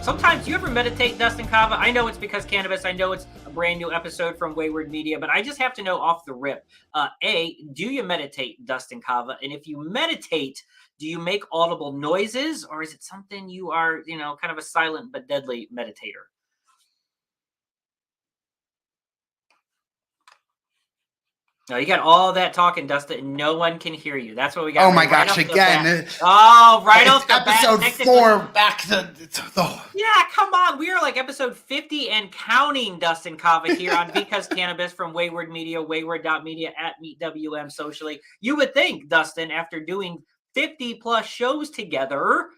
Sometimes, do you ever meditate, Dustin Kava? I know it's because cannabis. I know it's a brand new episode from Wayward Media, but I just have to know off the rip. Do you meditate, Dustin Kava? And if you meditate, do you make audible noises, or is it something you are, kind of a silent but deadly meditator? No, you got all that talking, Dustin, and no one can hear you. That's what we got. Oh my gosh! Again. Right off the bat. Episode 4 back to Yeah, come on. We are like episode 50 and counting, Dustin Kava here on Because Cannabis from Wayward Media, wayward.media at MeetWM socially. You would think, Dustin, after doing 50 plus shows together,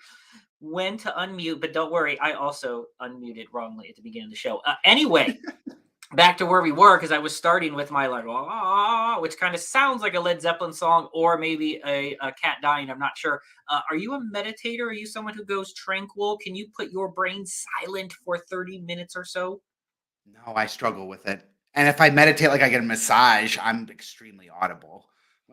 when to unmute, but don't worry, I also unmuted wrongly at the beginning of the show. Anyway. Back to where we were, because I was starting with my which kind of sounds like a Led Zeppelin song or maybe a cat dying. I'm not sure. Are you a meditator? Are you someone who goes tranquil? Can you put your brain silent for 30 minutes or so? No, I struggle with it. And if I meditate like I get a massage, I'm extremely audible.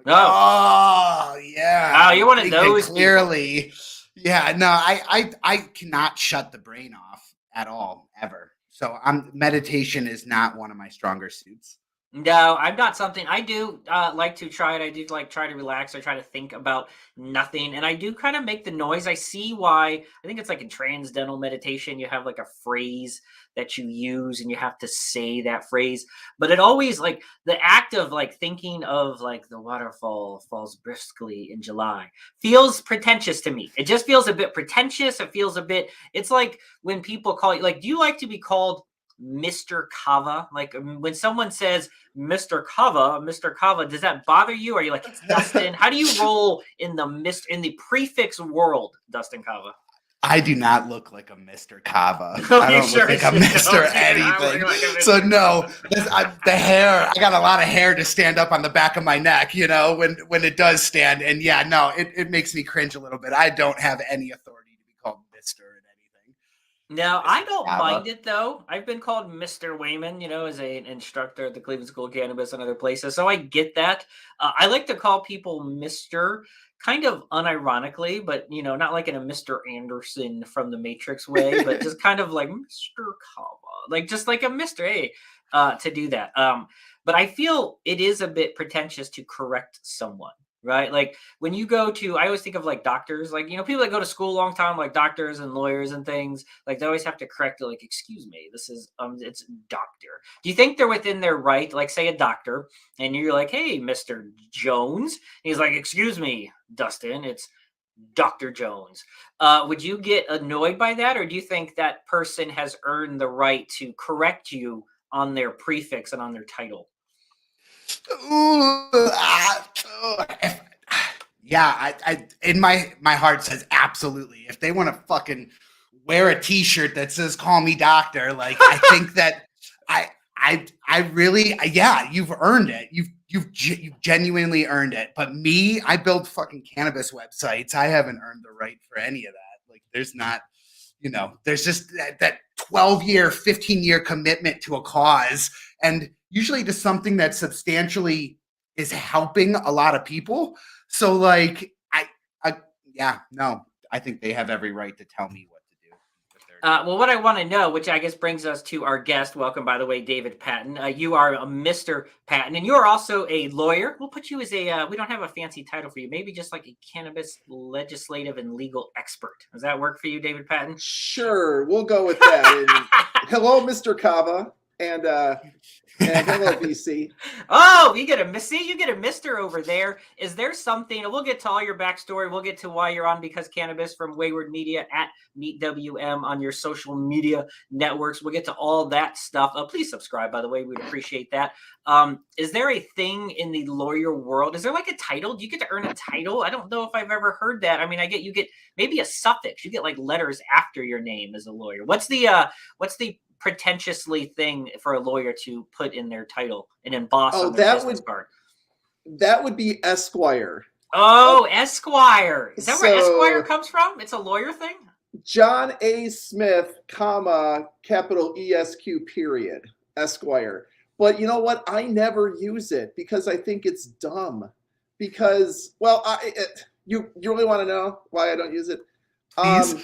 Oh yeah. Oh, you're one of those. Clearly. People. Yeah, no, I cannot shut the brain off at all, ever. So meditation is not one of my stronger suits. No, I'm not something I do like to try it. I do like try to relax. I try to think about nothing. And I do kind of make the noise. I see why. I think it's like in transcendental meditation, you have like a phrase that you use and you have to say that phrase. But it always like the act of like thinking of like the waterfall falls briskly in July feels pretentious to me. It just feels a bit pretentious. It feels a bit, it's like when people call you, like, do you like to be called Mr. Kava? Like when someone says Mr. Kava, does that bother you? Are you like, it's Dustin? How do you roll in the prefix world, Dustin Kava? I do not look like a Mr. Kava. I don't look like a Mr. anything. So no, the hair, I got a lot of hair to stand up on the back of my neck, when it does stand. And yeah, no, it makes me cringe a little bit. I don't have any authority to be called Mr. No, I don't mind it, though. I've been called Mr. Wehman, as an instructor at the Cleveland School of Cannabis and other places. So I get that. I like to call people Mr. kind of unironically, but, not like in a Mr. Anderson from the Matrix way, but just kind of like Mr. Kava, like just like a Mr. A to do that. But I feel it is a bit pretentious to correct someone. Right? Like when you go to, I always think of like doctors, like, people that go to school a long time, like doctors and lawyers and things, like they always have to correct it. Like, excuse me, this is, it's doctor. Do you think they're within their right? Like say a doctor and you're like, hey, Mr. Jones. He's like, excuse me, Dustin, it's Dr. Jones. Would you get annoyed by that? Or do you think that person has earned the right to correct you on their prefix and on their title? Yeah, I in my heart says absolutely. If they want to fucking wear a t-shirt that says call me doctor, like I think that I really, yeah, you've earned it. You've genuinely earned it. But me, I build fucking cannabis websites. I haven't earned the right for any of that. Like there's not, there's just that 12-year, 15-year commitment to a cause, and usually to something that substantially is helping a lot of people. So like, I think they have every right to tell me what to do. Well, what I want to know, which I guess brings us to our guest. Welcome, by the way, David Patton. You are a Mr. Patton, and you are also a lawyer. We'll put you as we don't have a fancy title for you. Maybe just like a cannabis legislative and legal expert. Does that work for you, David Patton? Sure, we'll go with that. Hello, Mr. Kava. And hello, B.C. Oh, you get a Mr. over there. Is there something? We'll get to all your backstory. We'll get to why you're on Because Cannabis from Wayward Media at MeetWM on your social media networks. We'll get to all that stuff. Please subscribe, by the way. We'd appreciate that. Is there a thing in the lawyer world? Is there like a title? Do you get to earn a title? I don't know if I've ever heard that. I mean, you get maybe a suffix. You get like letters after your name as a lawyer. What's the pretentiously thing for a lawyer to put in their title and emboss on their business card? That would be Esquire. Oh, Esquire. Is that where Esquire comes from? It's a lawyer thing? John A. Smith, capital ESQ period, Esquire. But you know what? I never use it because I think it's dumb. Because, well, You really want to know why I don't use it? Please.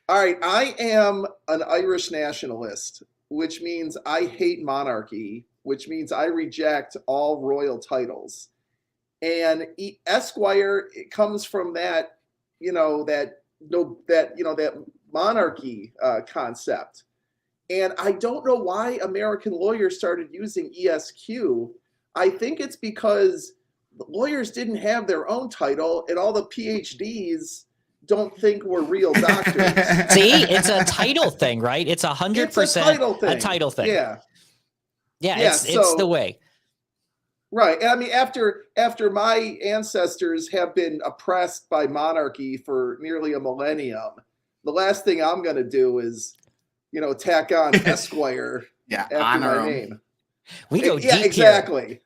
All right, I am an Irish nationalist, which means I hate monarchy, which means I reject all royal titles. And Esquire, it comes from that, that monarchy concept. And I don't know why American lawyers started using ESQ. I think it's because the lawyers didn't have their own title, and all the PhDs don't think we're real doctors. See, it's a title thing, right? It's 100% a title thing. Yeah. Yeah, it's the way. Right. And I mean, after my ancestors have been oppressed by monarchy for nearly a millennium, the last thing I'm going to do is, tack on Esquire after my name. We go deep exactly. Here.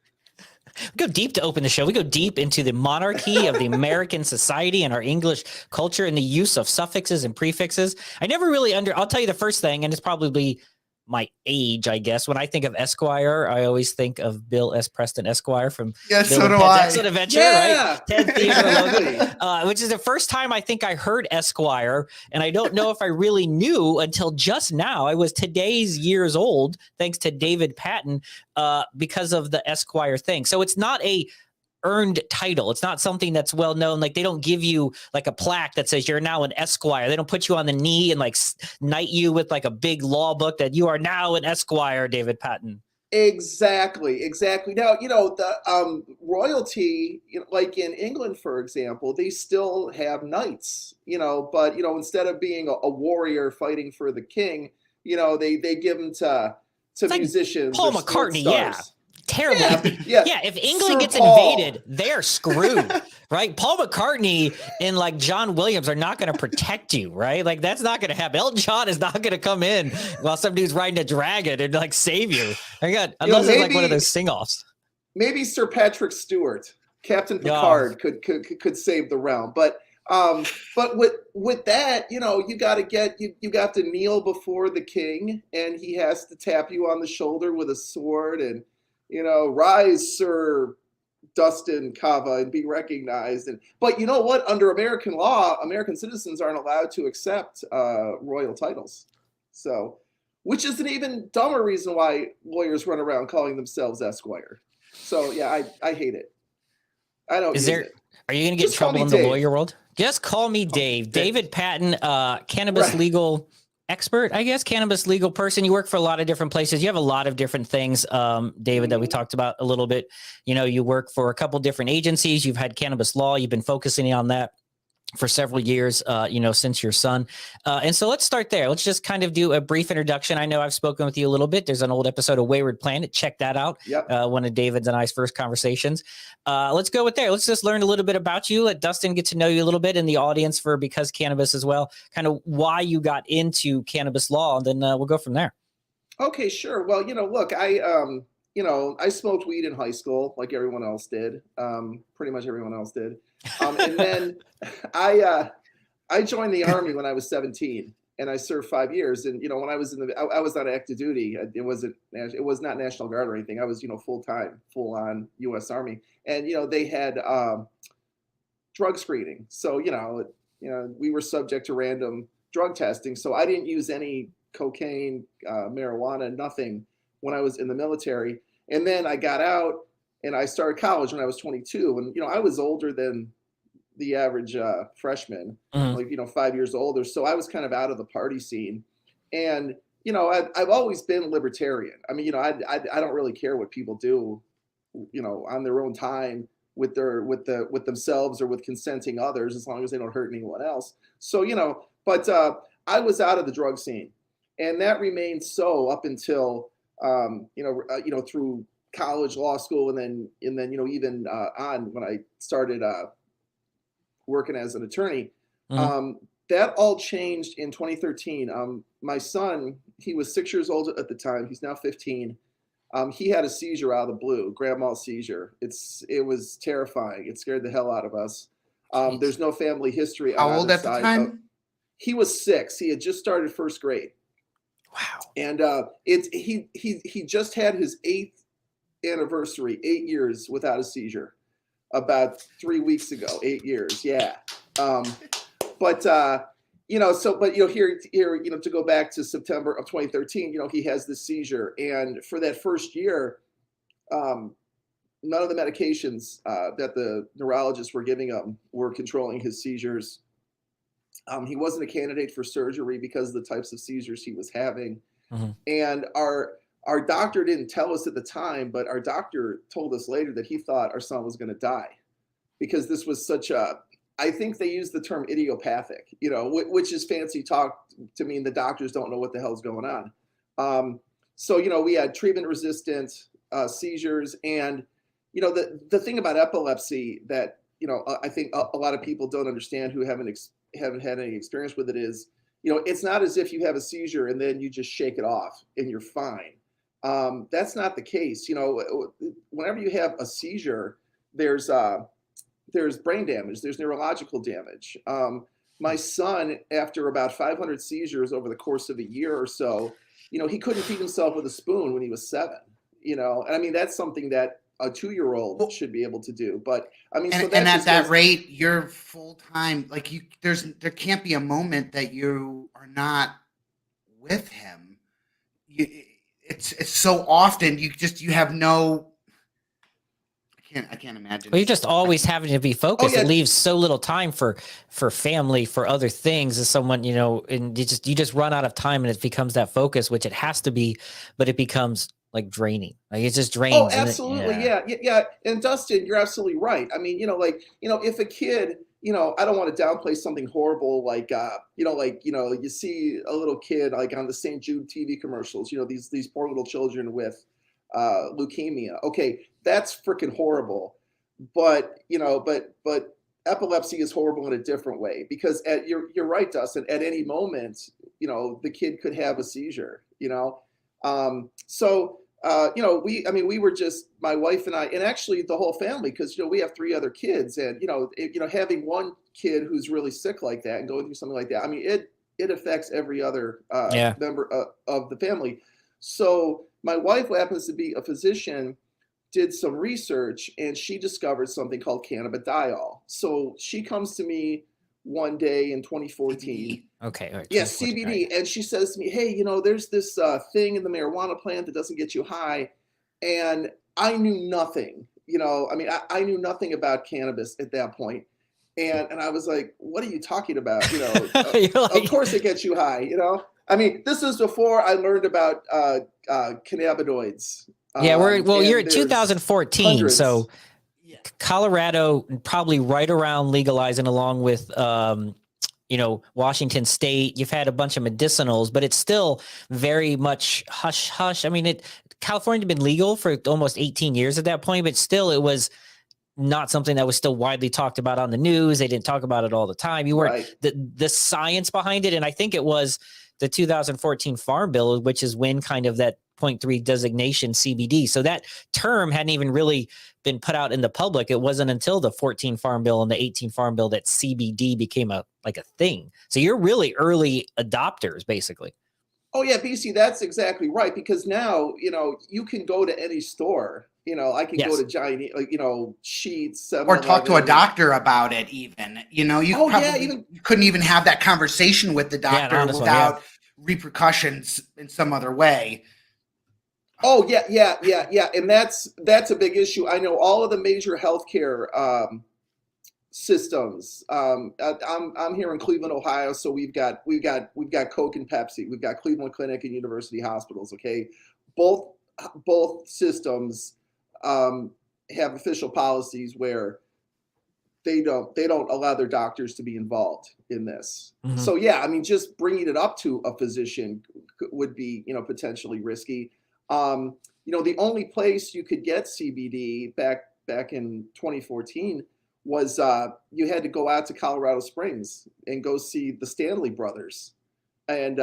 We go deep to open the show. We go deep into the monarchy of the American society and our English culture and the use of suffixes and prefixes. I never really I'll tell you the first thing, and it's probably my age, I guess. When I think of Esquire, I always think of Bill S. Preston Esquire from Bill so do Ted's I. Excellent Adventure, right? Ted Theodore, which is the first time I think I heard Esquire, and I don't know if I really knew until just now. I was today's years old, thanks to David Patton, because of the Esquire thing. So it's not a earned title. It's not something that's well known. Like they don't give you like a plaque that says you're now an Esquire. They don't put you on the knee and like knight you with like a big law book that you are now an Esquire, David Patton. Exactly. Now, the royalty, like in England, for example, they still have knights, but, instead of being a warrior fighting for the king, they give them to musicians. Paul McCartney, yeah. Terrible. Yeah. If England gets invaded, they're screwed, right? Paul McCartney and like John Williams are not going to protect you, right? Like that's not going to happen. Elton John is not going to come in while some dude's riding a dragon and like save you. Unless it's like one of those sing-offs. Maybe Sir Patrick Stewart, Captain Picard, could save the realm, but with that, you got to kneel before the king, and he has to tap you on the shoulder with a sword and. Rise, Sir Dustin Kava, and be recognized. But you know what? Under American law, American citizens aren't allowed to accept royal titles. So, which is an even dumber reason why lawyers run around calling themselves Esquire. So, yeah, I hate it. I don't. Are you going to get in trouble in the lawyer world? Just call me Dave. David Patton, cannabis legal expert, I guess, cannabis legal person. You work for a lot of different places. You have a lot of different things, David, that we talked about a little bit. You work for a couple different agencies. You've had cannabis law. You've been focusing on that for several years, since your son. And so let's start there. Let's just kind of do a brief introduction. I know I've spoken with you a little bit. There's an old episode of Wayward Planet. Check that out. Yep. One of David's and I's first conversations. Let's go with there. Let's just learn a little bit about you. Let Dustin get to know you a little bit in the audience for Because Cannabis as well, kind of why you got into cannabis law, and then we'll go from there. Okay, sure. Well, look, I smoked weed in high school like everyone else did. Pretty much everyone else did. And then I joined the Army when I was 17, and I served 5 years. And when I was I was on active duty. It was not National Guard or anything. I was full on U.S. Army, and they had drug screening. So we were subject to random drug testing. So I didn't use any cocaine, marijuana, nothing when I was in the military. And then I got out. And I started college when I was 22, and I was older than the average freshman, 5 years older. So I was kind of out of the party scene, and I've always been libertarian. I mean, I don't really care what people do, on their own time with themselves or with consenting others, as long as they don't hurt anyone else. So but I was out of the drug scene, and that remained so up until through college, law school, and then even on when I started working as an attorney. That all changed in 2013. My son, he was 6 years old at the time. He's now 15. He had a seizure out of the blue, grand mal seizure. It was terrifying. It scared the hell out of us. There's no family history. How old at the time? He was 6. He had just started first grade. Wow. And he just had his 8th anniversary, 8 years without a seizure. about 3 weeks ago, 8 years. Yeah. But here, to go back to September of 2013, he has this seizure. And for that first year, none of the medications that the neurologists were giving him were controlling his seizures. He wasn't a candidate for surgery because of the types of seizures he was having. Mm-hmm. And our doctor didn't tell us at the time, but our doctor told us later that he thought our son was going to die because this was such I think they use the term idiopathic, which is fancy talk to mean the doctors don't know what the hell's going on. So we had treatment resistant seizures. And, the thing about epilepsy that, I think a lot of people don't understand who haven't had any experience with it is, it's not as if you have a seizure and then you just shake it off and you're fine. That's not the case. Whenever you have a seizure, there's brain damage, there's neurological damage. My son, after about 500 seizures over the course of a year or so, he couldn't feed himself with a spoon when he was 7, and I mean, that's something that a 2-year-old should be able to do. But I mean, and at that rate, you're full time. Like there can't be a moment that you are not with him. It's so often you have no. I can't imagine. Well, you're just always having to be focused. It leaves so little time for family, for other things. As someone, and you just run out of time, and it becomes that focus, which it has to be, but it becomes like draining. Like it just drains. Oh, absolutely, yeah. And Dustin, you're absolutely right. I mean, if a kid, I don't want to downplay something horrible like, you see a little kid like on the St. Jude TV commercials. These poor little children with leukemia. Okay, that's freaking horrible. But but epilepsy is horrible in a different way because you're right, Dustin. At any moment, the kid could have a seizure. We were just my wife and I, and actually the whole family, because we have 3 other kids, and having one kid who's really sick like that and going through something like that. I mean, it affects every other member of the family. So my wife, who happens to be a physician, did some research and she discovered something called cannabidiol. So she comes to me one day in 2014. Okay. All right, yeah, CBD. Right. And she says to me, hey, there's this thing in the marijuana plant that doesn't get you high. And I knew nothing, I knew nothing about cannabis at that point. And I was like, what are you talking about? Of course it gets you high, I mean, this is before I learned about cannabinoids. You're in 2014, hundreds. So Colorado probably right around legalizing, along with Washington State. You've had a bunch of medicinals, but it's still very much hush hush. I mean, California had been legal for almost 18 years at that point, but still it was not something that was still widely talked about on the news. They didn't talk about it all the time. You were the science behind it, and I think it was the 2014 Farm Bill, which is when kind of that 0.3 designation CBD. So that term hadn't even really been put out in the public. It wasn't until the 14 Farm Bill and the 18 Farm Bill that CBD became a thing. So you're really early adopters, basically. Oh yeah, BC, that's exactly right. Because now, you can go to any store. I can go to Giant, Sheetz, or talk to a doctor about it. Even you couldn't even have that conversation with the doctor without repercussions in some other way. Oh yeah, and that's a big issue. I know all of the major healthcare systems. I'm here in Cleveland, Ohio, so we've got Coke and Pepsi. We've got Cleveland Clinic and University Hospitals. Okay, both systems have official policies where they don't allow their doctors to be involved in this. Mm-hmm. So yeah, I mean, just bringing it up to a physician would be potentially risky. The only place you could get CBD back in 2014 was you had to go out to Colorado Springs and go see the Stanley brothers. And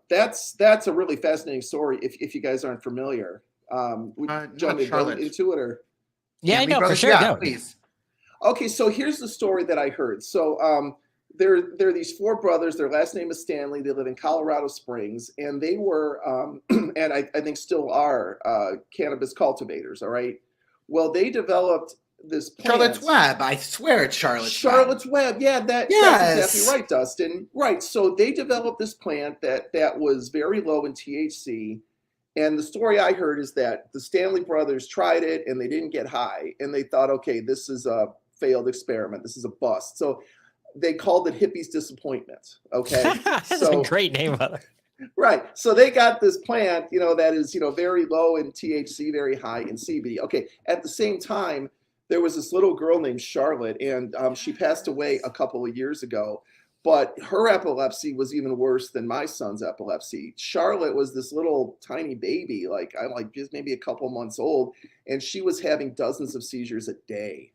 that's a really fascinating story if you guys aren't familiar. Would you want me to go into it, or? Yeah, I know for sure. Yeah, please. Okay, so here's the story that I heard. So there are these 4 brothers. Their last name is Stanley. They live in Colorado Springs, and they were, and I think still are, cannabis cultivators. All right. Well, they developed this plant. Charlotte's Web. I swear it's Charlotte's Web. Yeah, that's exactly right, Dustin. Right. So they developed this plant that was very low in THC. And the story I heard is that the Stanley brothers tried it and they didn't get high. And they thought, okay, this is a failed experiment. This is a bust. So they called it Hippie's Disappointment. Okay. That's a great name. Right. So they got this plant, that is, very low in THC, very high in CBD. Okay. At the same time, there was this little girl named Charlotte, and she passed away a couple of years ago. But her epilepsy was even worse than my son's epilepsy. Charlotte was this little tiny baby, like just maybe a couple months old, and she was having dozens of seizures a day,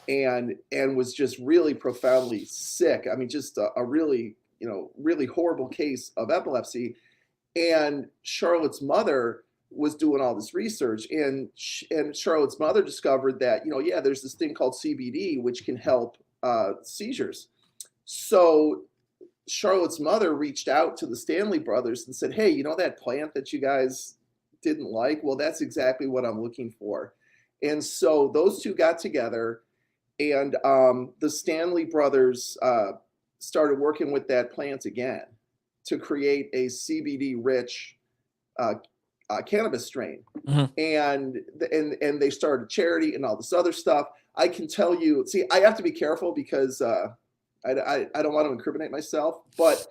and was just really profoundly sick. I mean, just a really, really horrible case of epilepsy. And Charlotte's mother was doing all this research, and Charlotte's mother discovered that, there's this thing called CBD, which can help seizures. So Charlotte's mother reached out to the Stanley brothers and said, hey, that plant that you guys didn't like? Well, that's exactly what I'm looking for. And so those two got together, and the Stanley brothers started working with that plant again to create a CBD-rich cannabis strain. Mm-hmm. And they started a charity and all this other stuff. I can tell you, I have to be careful because I don't want to incriminate myself, but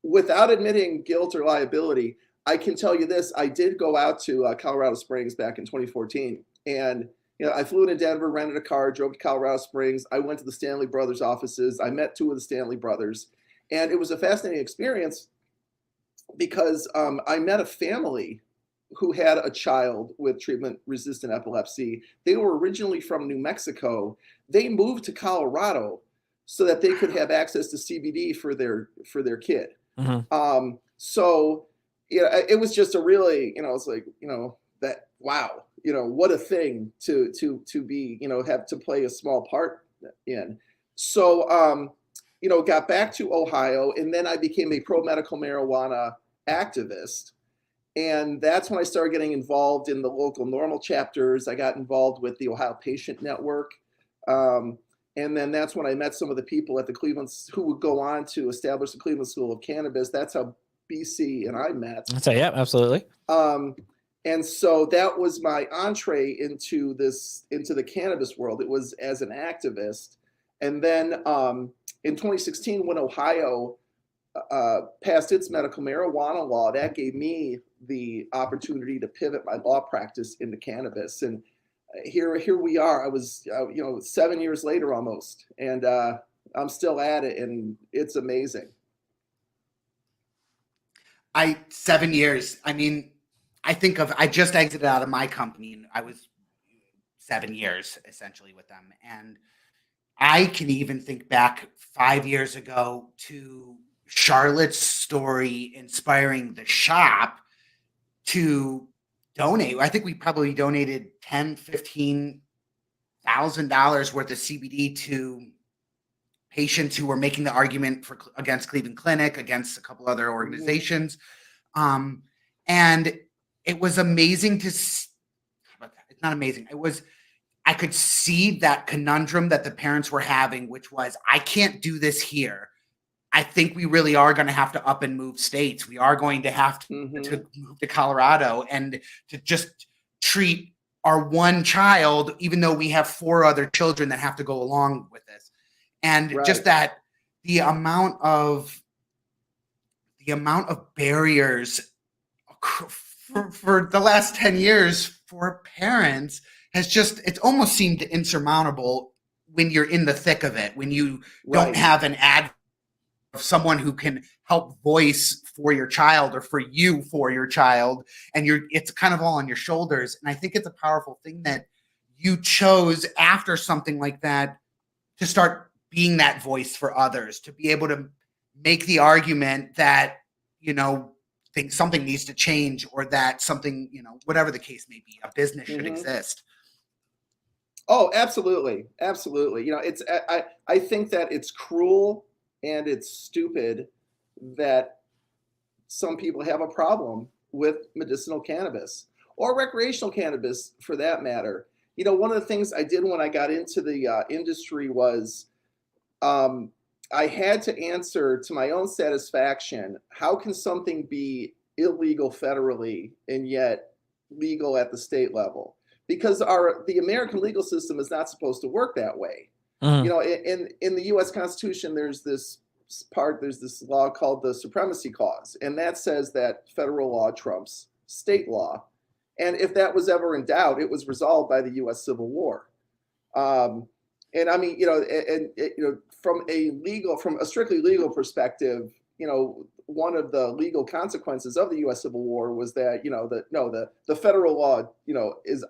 without admitting guilt or liability, I can tell you this. I did go out to Colorado Springs back in 2014, and I flew into Denver, rented a car, drove to Colorado Springs. I went to the Stanley Brothers offices. I met two of the Stanley Brothers, and it was a fascinating experience because I met a family who had a child with treatment-resistant epilepsy. They were originally from New Mexico. They moved to Colorado so that they could have access to CBD for their kid. Mm-hmm. So it was just a really, it's like, that, wow, what a thing to be, have to play a small part in. So, got back to Ohio, and then I became a pro-medical marijuana activist. And that's when I started getting involved in the local normal chapters. I got involved with the Ohio Patient Network. And then that's when I met some of the people at the Cleveland who would go on to establish the Cleveland School of Cannabis. That's how BC and I met. So, yeah, absolutely. And so that was my entree into the cannabis world. It was as an activist. And then in 2016, when Ohio passed its medical marijuana law, that gave me the opportunity to pivot my law practice into cannabis. And here we are. I was, 7 years later almost, and I'm still at it, and it's amazing. 7 years. I mean, I just exited out of my company, and I was 7 years essentially with them. And I can even think back 5 years ago to Charlotte's story inspiring the shop to donate. I think we probably donated $10,000-$15,000 worth of CBD to patients who were making the argument against Cleveland Clinic, against a couple other organizations. And it was amazing to see. It's not amazing. I could see that conundrum that the parents were having, which was, I can't do this here. I think we really are going to have to up and move states. We are going to have to move to Colorado and to just treat our one child, even though we have 4 other children that have to go along with this. And just that the amount of barriers for the last 10 years for parents it's almost seemed insurmountable when you're in the thick of it, when you don't have an advocate of someone who can help voice for your child or for your child, and it's kind of all on your shoulders. And I think it's a powerful thing that you chose after something like that to start being that voice for others, to be able to make the argument that, think something needs to change, or that something, whatever the case may be, a business should exist. Oh, absolutely. Absolutely. I think that it's cruel and it's stupid that some people have a problem with medicinal cannabis or recreational cannabis for that matter. one of the things I did when I got into the industry was I had to answer to my own satisfaction, how can something be illegal federally and yet legal at the state level? Because the American legal system is not supposed to work that way. In the U.S. Constitution, there's this law called the Supremacy Clause, and that says that federal law trumps state law. And if that was ever in doubt, it was resolved by the U.S. Civil War. And I mean, from a strictly legal perspective, one of the legal consequences of the U.S. Civil War was that, the federal law, is,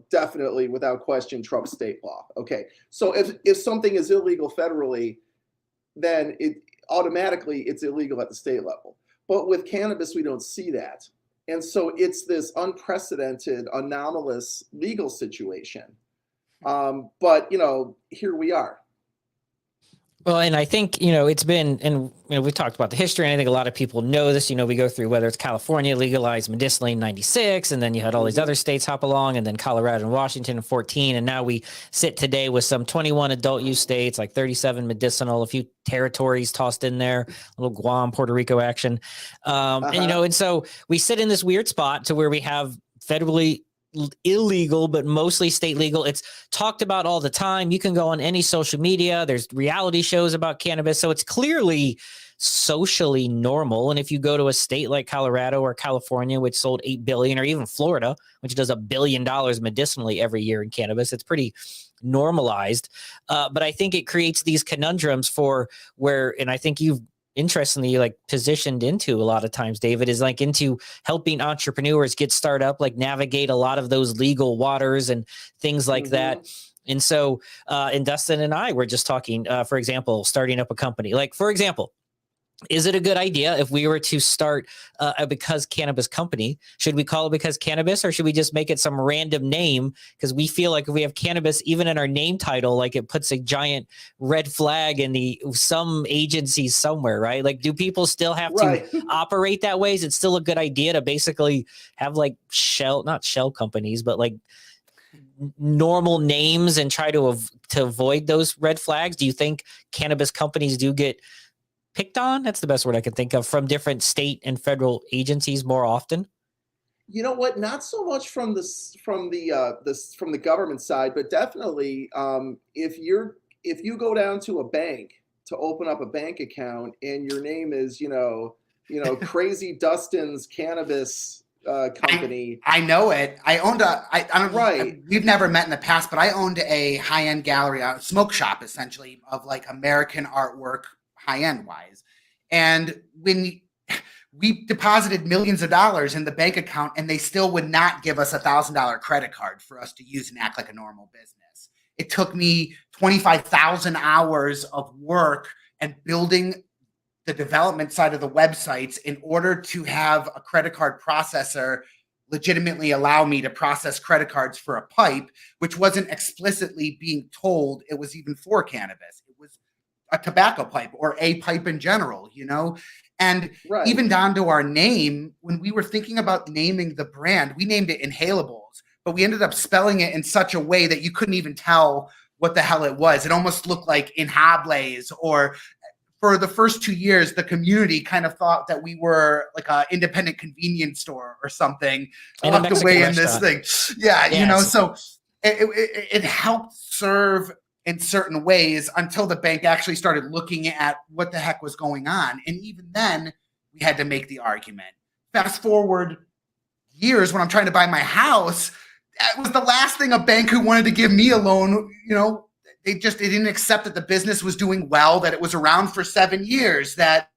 definitely without question trumps state law. Okay. So if something is illegal federally, then it's illegal at the state level. But with cannabis, we don't see that. And so it's this unprecedented, anomalous legal situation. But here we are. Well, and I think, it's been, and we talked about the history, and I think a lot of people know this, we go through whether it's California legalized medicinally in 96, and then you had all these other states hop along, and then Colorado and Washington in 14. And now we sit today with some 21 adult use states, like 37 medicinal, a few territories tossed in there, a little Guam, Puerto Rico action. And so we sit in this weird spot to where we have federally illegal, but mostly state legal. It's talked about all the time. You can go on any social media. There's reality shows about cannabis. So it's clearly socially normal. And if you go to a state like Colorado or California, which sold 8 billion, or even Florida, which does $1 billion medicinally every year in cannabis, it's pretty normalized. But I think it creates these conundrums for where, and I think you've interestingly positioned into a lot of times, David, is into helping entrepreneurs get started up, navigate a lot of those legal waters and things like that. And so, and Dustin and I were just talking, for example, starting up a company, for example, is it a good idea if we were to start a Because Cannabis company? Should we call it Because Cannabis, or should we just make it some random name? Because we feel like if we have cannabis, even in our name title, it puts a giant red flag in some agencies somewhere, right? Do people still have to operate that way? Is it still a good idea to basically have not shell companies, but normal names and try to avoid those red flags? Do you think cannabis companies do get picked on? That's the best word I can think of, from different state and federal agencies more often? You know what? Not so much from the government side, but definitely if you go down to a bank to open up a bank account and your name is Crazy Dustin's Cannabis company. I know it. I owned we've never met in the past, but I owned a high-end gallery, a smoke shop essentially, of American artwork, high-end wise. And when we deposited millions of dollars in the bank account, and they still would not give us $1,000 credit card for us to use and act like a normal business. It took me 25,000 hours of work and building the development side of the websites in order to have a credit card processor legitimately allow me to process credit cards for a pipe, which wasn't explicitly being told it was even for cannabis. It was a tobacco pipe or a pipe in general, and even down to our name, when we were thinking about naming the brand, we named it Inhalables, but we ended up spelling it in such a way that you couldn't even tell what the hell it was. It almost looked like Inhables, or for the first 2 years, the community kind of thought that we were like an independent convenience store or something, tucked away in this thing. So it helped serve in certain ways until the bank actually started looking at what the heck was going on. And even then, we had to make the argument. Fast forward years, when I'm trying to buy my house, that was the last thing a bank who wanted to give me a loan, they didn't accept that the business was doing well, that it was around for 7 years, that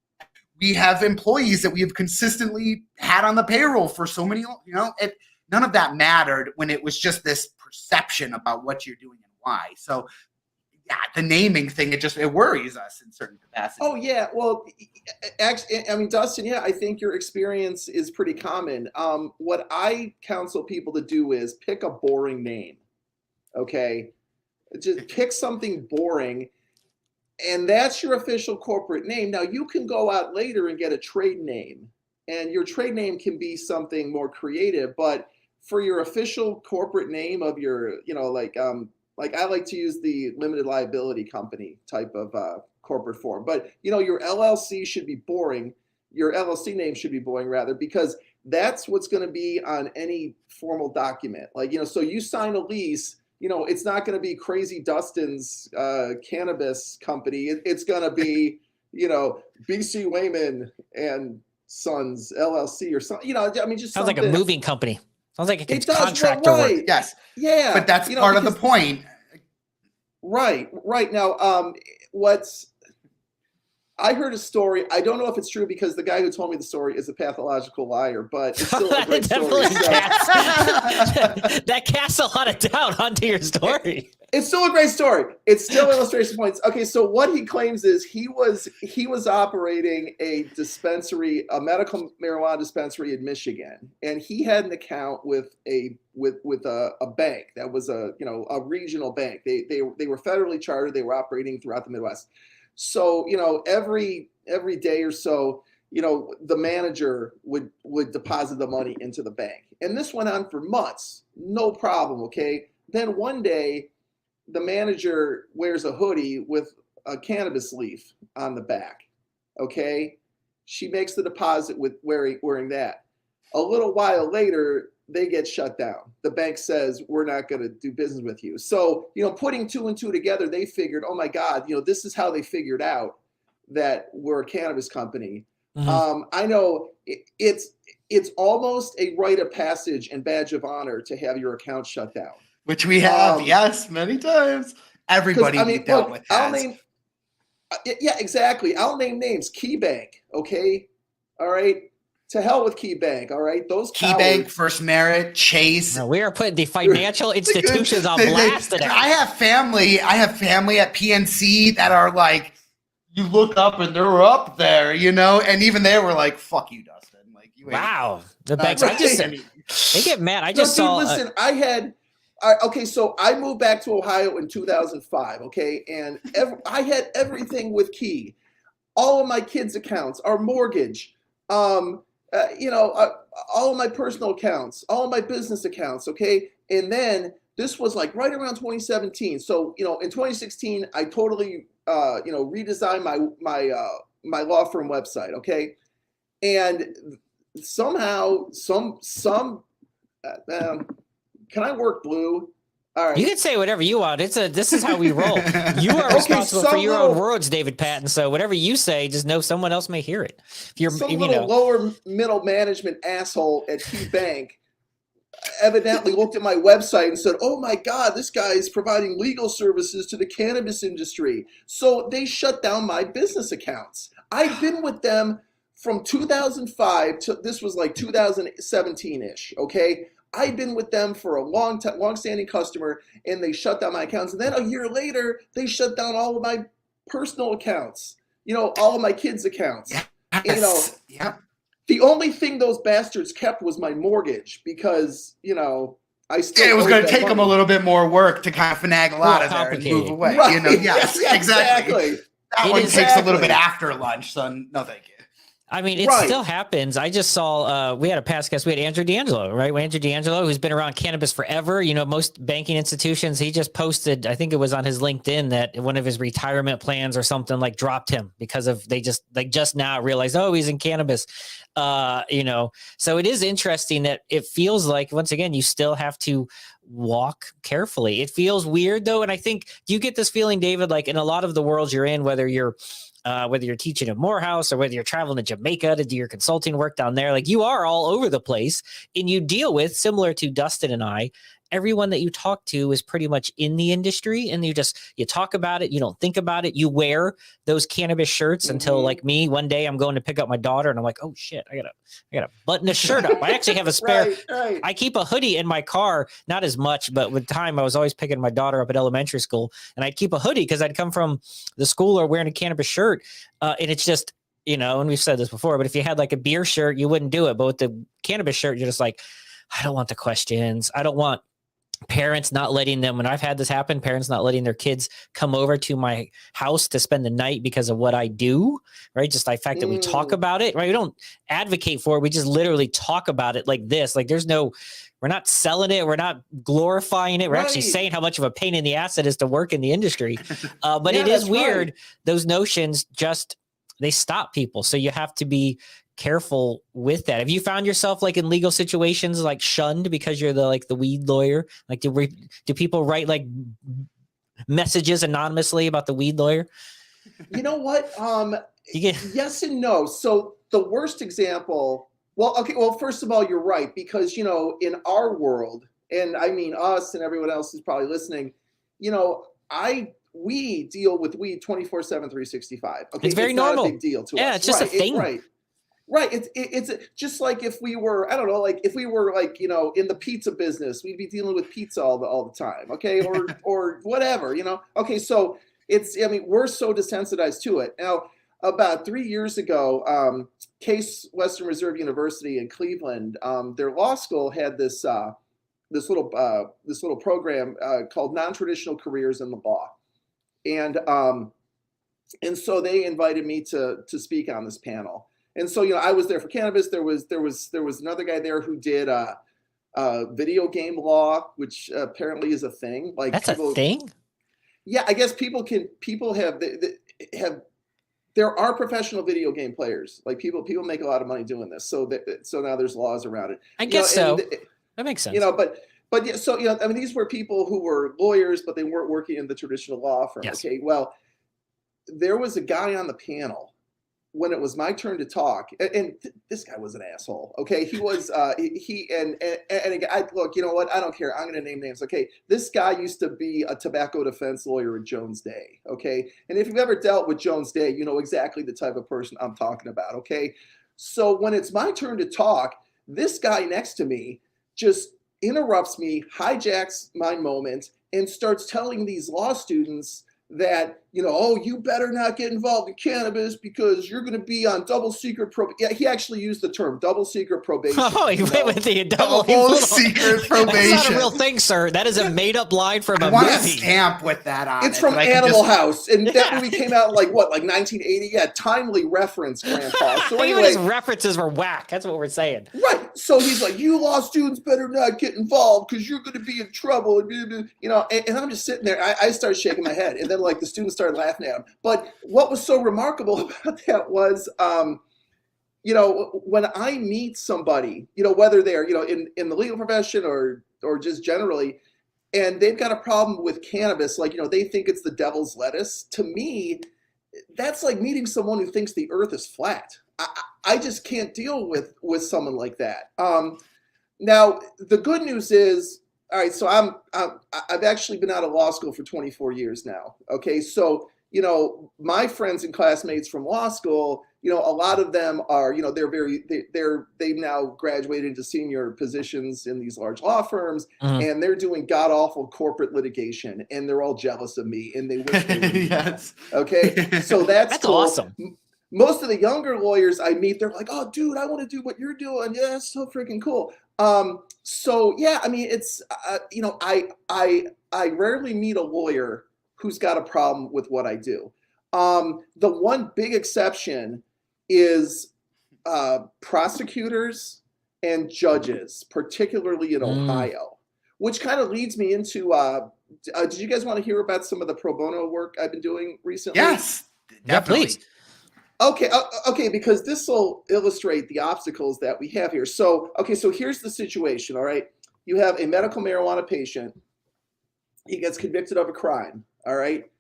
we have employees that we have consistently had on the payroll for so many, none of that mattered when it was just this perception about what you're doing and why. So yeah, the naming thing, it worries us in certain capacities. Oh yeah. Well, actually, Dustin, I think your experience is pretty common. What I counsel people to do is pick a boring name. Okay. Just pick something boring, and that's your official corporate name. Now you can go out later and get a trade name, and your trade name can be something more creative, but for your official corporate name of your, like I like to use the limited liability company type of corporate form, but your LLC should be boring. Your LLC name should be boring rather, because that's what's going to be on any formal document. Like, so you sign a lease, it's not going to be Crazy Dustin's cannabis company. It's going to be, B.C. Wehman and Sons LLC or something, just sounds something. like a moving company. Sounds like it's does, contractor right. work. Yes. Yeah. But that's part of the point. Right. Now, I heard a story. I don't know if it's true because the guy who told me the story is a pathological liar, but it's still a great story. That casts a lot of doubt onto your story. It's still a great story. It's still illustration points. Okay, so what he claims is he was operating a dispensary, a medical marijuana dispensary in Michigan, and he had an account with a bank that was a regional bank. They were federally chartered. They were operating throughout the Midwest. So, every day or so, the manager would deposit the money into the bank. And this went on for months, no problem, okay? Then one day, the manager wears a hoodie with a cannabis leaf on the back, okay? She makes the deposit with wearing that. A little while later, they get shut down. The bank says, we're not going to do business with you. So, putting two and two together, they figured, oh my God, this is how they figured out that we're a cannabis company. Mm-hmm. I know it's almost a rite of passage and badge of honor to have your account shut down. Which we have, yes, many times. Everybody we dealt with has. Yeah, exactly. I'll name names. KeyBank, okay? All right? To hell with KeyBank, all right? Those KeyBank, First Merit, Chase. No, we are putting the financial institutions on blast today. I have family at PNC that are like, you look up and they're up there, and even they were like, fuck you, Dustin. Like, you wow. The banks, they get mad. I just saw. Listen, so I moved back to Ohio in 2005, okay? And I had everything with Key. All of my kids' accounts, our mortgage, all of my personal accounts, all of my business accounts, okay? And then this was like right around 2017. So, in 2016, I totally, redesigned my law firm website, okay? And somehow, can I work blue? All right. You can say whatever you want. This is how we roll. You are responsible for your own words, David Patton. So whatever you say, just know someone else may hear it. If you're lower middle management asshole at Key Bank evidently looked at my website and said, "Oh my God, this guy is providing legal services to the cannabis industry." So they shut down my business accounts. I've been with them from 2005 to this was like 2017-ish. Okay. I've been with them for a long-standing customer, and they shut down my accounts. And then a year later, they shut down all of my personal accounts, all of my kids' accounts. Yes. The only thing those bastards kept was my mortgage because, I still. It was going to take them a little bit more work to kind of finagle out of there and move away. Right. Yes, exactly. That one takes a little bit after lunch, so no thank you. I mean, it still happens. I just saw, we had a past guest. We had Andrew D'Angelo, right? Andrew D'Angelo, who's been around cannabis forever. Most banking institutions, he just posted, I think it was on his LinkedIn, that one of his retirement plans or something like dropped him because of, they just now realized, oh, he's in cannabis. So it is interesting that it feels like, once again, you still have to walk carefully. It feels weird though. And I think, do you get this feeling, David, like in a lot of the worlds you're in, whether you're teaching at Morehouse or whether you're traveling to Jamaica to do your consulting work down there, like you are all over the place and you deal with, similar to Dustin and I, everyone that you talk to is pretty much in the industry, and you talk about it. You don't think about it. You wear those cannabis shirts until, like me, one day I'm going to pick up my daughter and I'm like, oh shit, I gotta button the shirt up. I actually have a spare. Right. I keep a hoodie in my car, not as much, but with time I was always picking my daughter up at elementary school, and I'd keep a hoodie because I'd come from the school or wearing a cannabis shirt. And it's just, and we've said this before, but if you had like a beer shirt, you wouldn't do it. But with the cannabis shirt, you're just like, I don't want the questions. I don't want parents not letting them, when I've had this happen, parents not letting their kids come over to my house to spend the night because of what I do, right? Just the fact that we talk about it, right? We don't advocate for it. We just literally talk about it like this. Like there's no We're not selling it. We're not glorifying it. We're actually Right. saying how much of a pain in the ass it is to work in the industry. But Yeah, it is that's weird. right. Those notions they stop people. So you have to be careful with that. Have you found yourself like in legal situations, like shunned because you're the weed lawyer? Like do people write like messages anonymously about the weed lawyer? You know what? You get Yes and no. So the worst example, well, first of all, you're right, because, in our world, and I mean us and everyone else who's probably listening, we deal with weed 24/7, 365. Okay. It's very not normal. a big deal to us. Yeah, it's just a thing. Right. It's just like if we were, I don't know, like if we were like, in the pizza business, we'd be dealing with pizza all the time. Okay. Or whatever, Okay. So we're so desensitized to it. Now, about 3 years ago, Case Western Reserve University in Cleveland, their law school had this little program called Non-Traditional Careers in the Law, and so they invited me to speak on this panel. And so I was there for cannabis. There was another guy there who did video game law, which apparently is a thing. Like that's a thing. Yeah, I guess people have there are professional video game players. Like people make a lot of money doing this. So now there's laws around it. I guess that makes sense. But yeah, so these were people who were lawyers, but they weren't working in the traditional law firm. Yes. Okay, well, there was a guy on the panel when it was my turn to talk, and this guy was an asshole. Okay, he was and look, you know what? I don't care. I'm going to name names. Okay, this guy used to be a tobacco defense lawyer at Jones Day. Okay, and if you've ever dealt with Jones Day, you know exactly the type of person I'm talking about. Okay, so when it's my turn to talk, this guy next to me just interrupts me, hijacks my moment, and starts telling these law students that, you better not get involved in cannabis because you're going to be on double secret probation. Yeah, he actually used the term double secret probation. Oh, he went with the double secret probation. That's not a real thing, sir. That is a made-up line from a want movie. a stamp with that on It's it. from Animal House, and that movie came out like 1980? Yeah, timely reference, Grandpa. So Even anyway, his references were whack. That's what we're saying. right. So he's like, you law students better not get involved because you're going to be in trouble. And I'm just sitting there. I started shaking my head, and then like the students started laughing at him. But what was so remarkable about that was, when I meet somebody, whether they're, in the legal profession or just generally, and they've got a problem with cannabis, like, they think it's the devil's lettuce. To me, that's like meeting someone who thinks the earth is flat. I just can't deal with someone like that. Now, the good news is, all right, so I've actually been out of law school for 24 years now. Okay, so my friends and classmates from law school, a lot of them are, they've now graduated into senior positions in these large law firms, and they're doing god awful corporate litigation, and they're all jealous of me, and they wish they were. Yes. Okay, so that's cool. Awesome. Most of the younger lawyers I meet, they're like, "Oh, dude, I want to do what you're doing. Yeah, that's so freaking cool." So yeah, it's I rarely meet a lawyer who's got a problem with what I do. The one big exception is prosecutors and judges, particularly in Ohio, which kind of leads me into. Did you guys want to hear about some of the pro bono work I've been doing recently? Yes, definitely. Yeah, please. Okay, because this will illustrate the obstacles that we have here. So here's the situation, all right? You have a medical marijuana patient. He gets convicted of a crime, all right?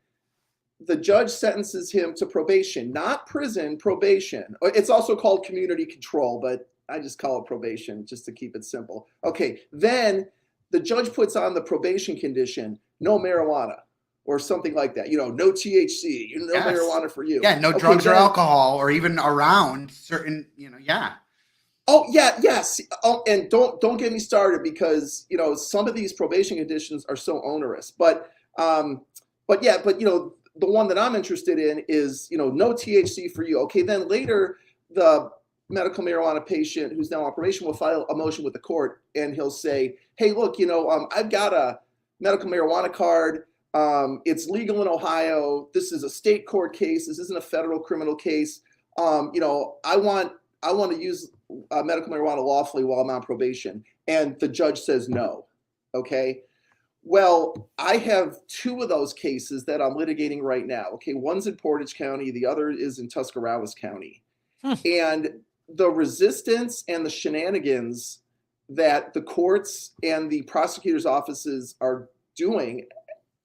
The judge sentences him to probation, not prison, probation. It's also called community control, but I just call it probation just to keep it simple. Okay, then the judge puts on the probation condition, no marijuana. Or something like that, no THC, Yes. marijuana for you. Yeah, no drugs or alcohol, or even around certain, yeah. Oh yeah, yes. Oh, and don't get me started because some of these probation conditions are so onerous. But the one that I'm interested in is no THC for you. Okay, then later the medical marijuana patient who's now on probation will file a motion with the court, and he'll say, hey, look, I've got a medical marijuana card. It's legal in Ohio. This is a state court case. This isn't a federal criminal case. I want to use medical marijuana lawfully while I'm on probation. and the judge says no. Okay. Well, I have 2 of those cases that I'm litigating right now. Okay. One's in Portage County. The other is in Tuscarawas County. And the resistance and the shenanigans that the courts and the prosecutor's offices are doing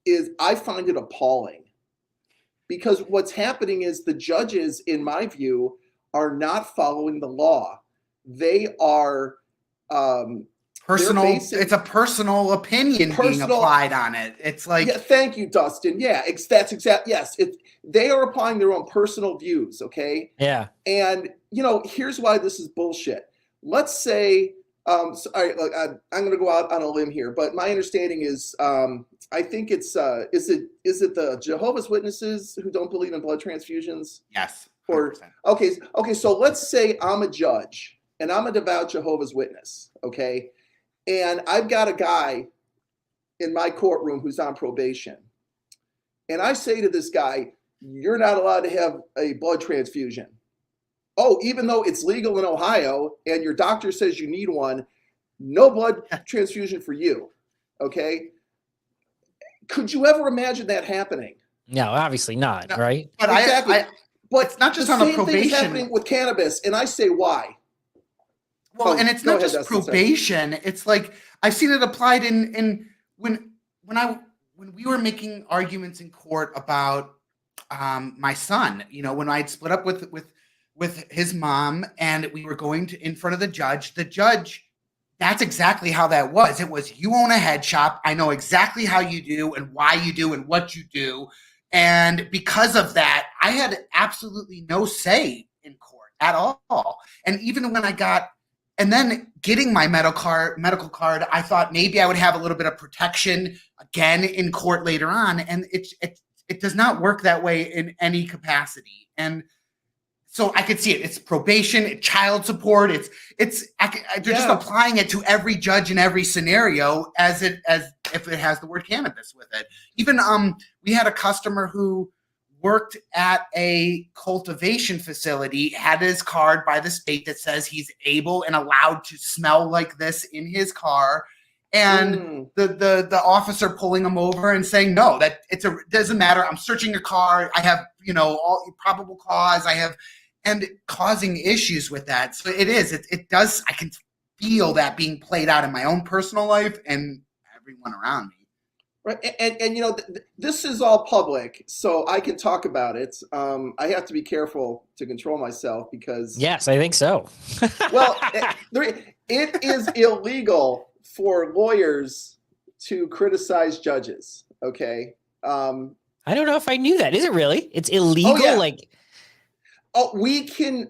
is, I find it appalling, because what's happening is the judges, in my view, are not following the law. They are personal. It's a personal opinion being applied on it. It's like, yeah, thank you, Dustin. Yeah, that's exact. Yes, they are applying their own personal views. Okay. Yeah. And here's why this is bullshit. Let's say, I'm going to go out on a limb here, but my understanding is, I think it's, is it the Jehovah's Witnesses who don't believe in blood transfusions? Yes. 100%. Okay. So let's say I'm a judge and I'm a devout Jehovah's Witness. Okay. And I've got a guy in my courtroom who's on probation. And I say to this guy, you're not allowed to have a blood transfusion. Oh, even though it's legal in Ohio and your doctor says you need one, no blood transfusion for you. Okay. Could you ever imagine that happening? No, obviously not. No, right. But exactly. But it's not just on a probation. The same thing is happening with cannabis. And I say, why? Well, and it's not just probation. It's like, I've seen it applied in when we were making arguments in court about my son, when I'd split up with his mom and we were going in front of the judge, that's exactly how that was. It was, you own a head shop. I know exactly how you do and why you do and what you do. And because of that, I had absolutely no say in court at all. And even when and then getting my medical card, I thought maybe I would have a little bit of protection again in court later on. And it does not work that way in any capacity. And so I could see it. It's probation, it's child support. They're just applying it to every judge in every scenario as if it has the word cannabis with it. Even we had a customer who worked at a cultivation facility, had his card by the state that says he's able and allowed to smell like this in his car. And the officer pulling him over and saying, no, that it doesn't matter. I'm searching your car. I have, all probable cause. And causing issues with that. So it does, I can feel that being played out in my own personal life and everyone around me. Right. And this is all public, so I can talk about it. I have to be careful to control myself because. Yes, I think so. Well, it is illegal for lawyers to criticize judges. Okay. I don't know if I knew that. Is it really? It's illegal? Oh, yeah. Like. Oh, we can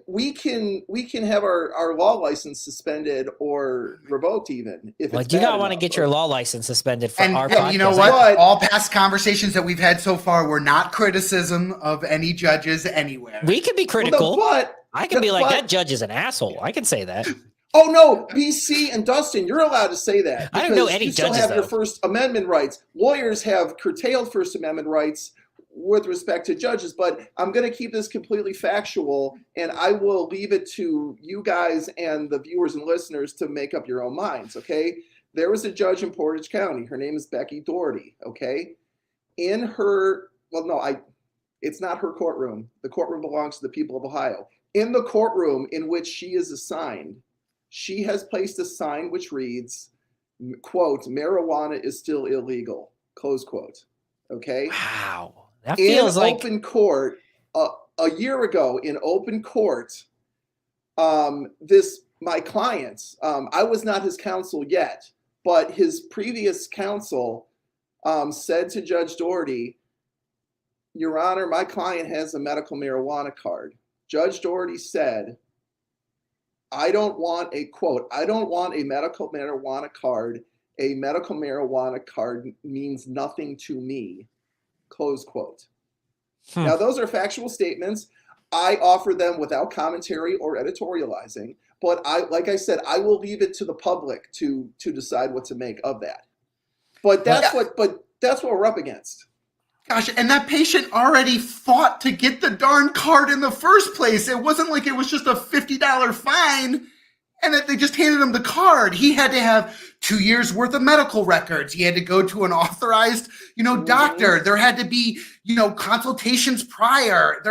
have our law license suspended or revoked even if it's. Do you not want to get your law license suspended for our podcast? You know what? All past conversations that we've had so far were not criticism of any judges anywhere. We could be critical. I can be like, that judge is an asshole. I can say that. Oh no, BC and Dustin, you're allowed to say that. I don't know any you judges. Still have your First Amendment rights. Lawyers have curtailed First Amendment rights with respect to judges, but I'm going to keep this completely factual, and I will leave it to you guys and the viewers and listeners to make up your own minds, okay? There was a judge in Portage County. Her name is Becky Doherty, okay? In her, it's not her courtroom. The courtroom belongs to the people of Ohio. In the courtroom in which she is assigned, she has placed a sign which reads, quote, marijuana is still illegal, close quote, okay? Wow. That feels like open court a year ago in open court. My client, I was not his counsel yet, but his previous counsel said to Judge Doherty, Your Honor, my client has a medical marijuana card. Judge Doherty said, I don't want a medical marijuana card. A medical marijuana card means nothing to me. Close quote. Now, those are factual statements. I offer them without commentary or editorializing, but like I said, I will leave it to the public to decide what to make of that. But that's what we're up against. Gosh, and that patient already fought to get the darn card in the first place. It wasn't like it was just a $50 fine. And that they just handed him the card. He had to have 2 years worth of medical records. He had to go to an authorized, doctor. There had to be, consultations prior.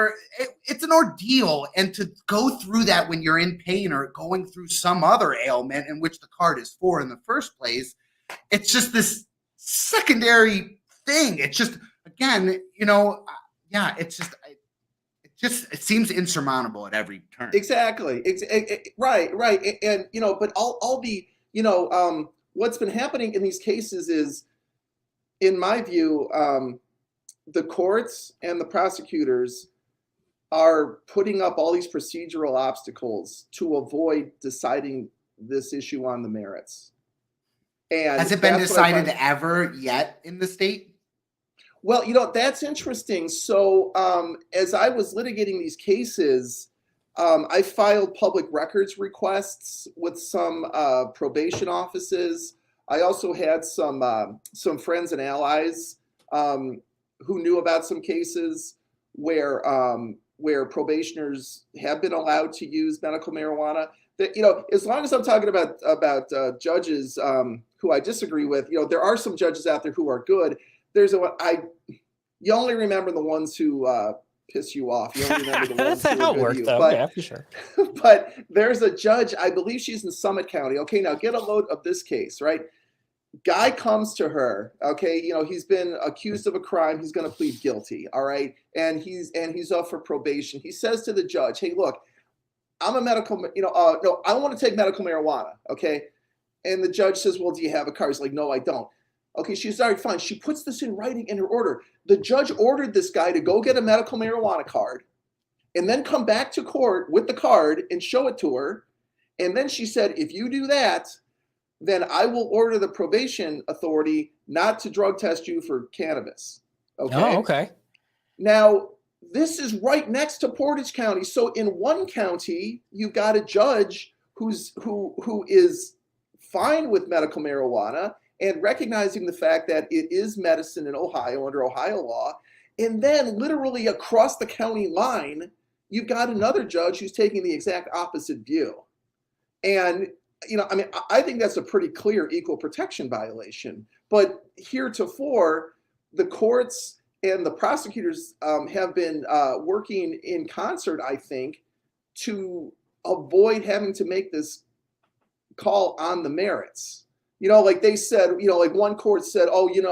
It's an ordeal. And to go through that when you're in pain or going through some other ailment in which the card is for in the first place, it's just this secondary thing. It's just, again, it seems insurmountable at every turn. Exactly. Right. And, but all the, what's been happening in these cases is, in my view, the courts and the prosecutors are putting up all these procedural obstacles to avoid deciding this issue on the merits. And has it been decided ever yet in the state? Well, that's interesting. So as I was litigating these cases, I filed public records requests with some probation offices. I also had some friends and allies who knew about some cases where probationers have been allowed to use medical marijuana. That, as long as I'm talking about judges who I disagree with, there are some judges out there who are good. You only remember the ones who piss you off. You only remember the ones That's who how are it good works, to you. though. But, yeah, for sure. But there's a judge, I believe she's in Summit County. Okay, now get a load of this case, right? Guy comes to her, okay, he's been accused of a crime. He's going to plead guilty, all right? And he's up for probation. He says to the judge, hey, look, I'm a medical, no, I want to take medical marijuana, okay? And the judge says, well, do you have a card? He's like, no, I don't. Okay, she's all right, fine. She puts this in writing in her order. The judge ordered this guy to go get a medical marijuana card and then come back to court with the card and show it to her. And then she said, if you do that, then I will order the probation authority not to drug test you for cannabis. Okay. Oh, okay. Now, this is right next to Portage County. So in one county, you've got a judge who is fine with medical marijuana and recognizing the fact that it is medicine in Ohio under Ohio law. And then literally across the county line, you've got another judge who's taking the exact opposite view. And, I think that's a pretty clear equal protection violation. But heretofore, the courts and the prosecutors have been working in concert, I think, to avoid having to make this call on the merits. Like they said, like one court said, oh, you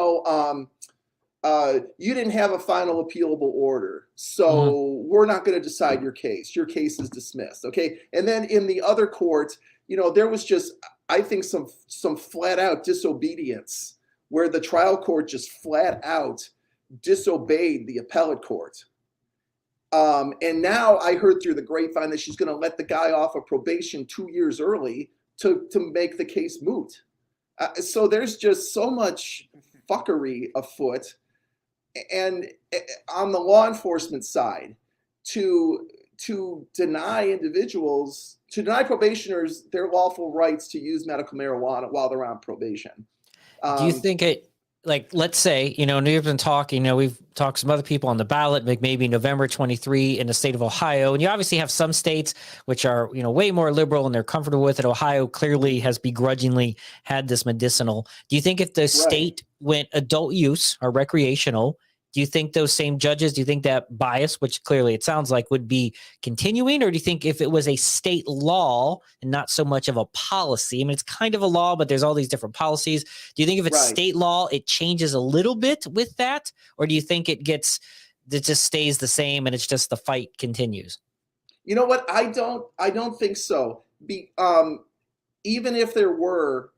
didn't have a final appealable order, so we're not going to decide your case. Your case is dismissed. Okay. And then in the other court, there was just, I think, some flat out disobedience where the trial court just flat out disobeyed the appellate court. And now I heard through the grapevine that she's going to let the guy off of probation 2 years early to make the case moot. So there's just so much fuckery afoot. And on the law enforcement side, to deny probationers their lawful rights to use medical marijuana while they're on probation. Do you think let's say, we've been talking, we've talked to some other people on the ballot, like maybe November 23 in the state of Ohio. And you obviously have some states which are, way more liberal and they're comfortable with it. Ohio clearly has begrudgingly had this medicinal. Do you think if the state went adult use or recreational, do you think those same judges, do you think that bias, which clearly it sounds like, would be continuing? Or do you think if it was a state law and not so much of a policy, it's kind of a law, but there's all these different policies. Do you think if it's state law, it changes a little bit with that? Or do you think it just stays the same and it's just the fight continues? You know what? I don't think so. Even if there were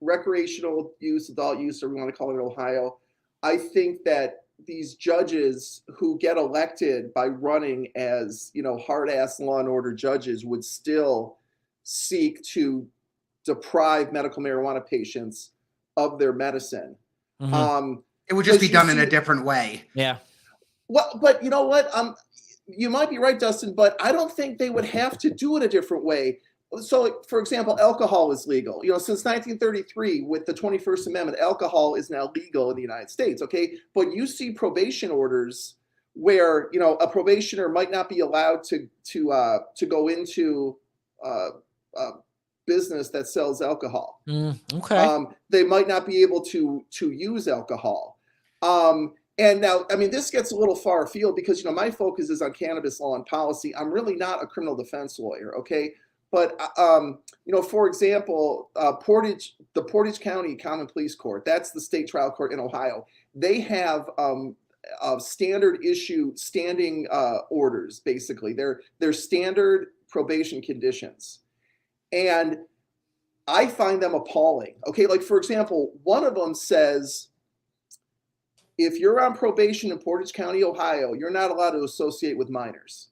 recreational use, adult use, or we want to call it Ohio, I think that these judges who get elected by running as, hard-ass law and order judges would still seek to deprive medical marijuana patients of their medicine. Mm-hmm. It would just be done in a different way. Yeah. Well, but you know what? You might be right, Dustin, but I don't think they would have to do it a different way. So, for example, alcohol is legal. Since 1933, with the 21st Amendment, alcohol is now legal in the United States. Okay, but you see probation orders where a probationer might not be allowed to go into business that sells alcohol. Okay. They might not be able to use alcohol. And now, I mean, this gets a little far afield because, my focus is on cannabis law and policy. I'm really not a criminal defense lawyer, okay? But, for example, the Portage County Common Pleas Court, that's the state trial court in Ohio. They have standard issue standing orders, basically. They're standard probation conditions. And I find them appalling. Okay, like, for example, one of them says, if you're on probation in Portage County, Ohio, you're not allowed to associate with minors.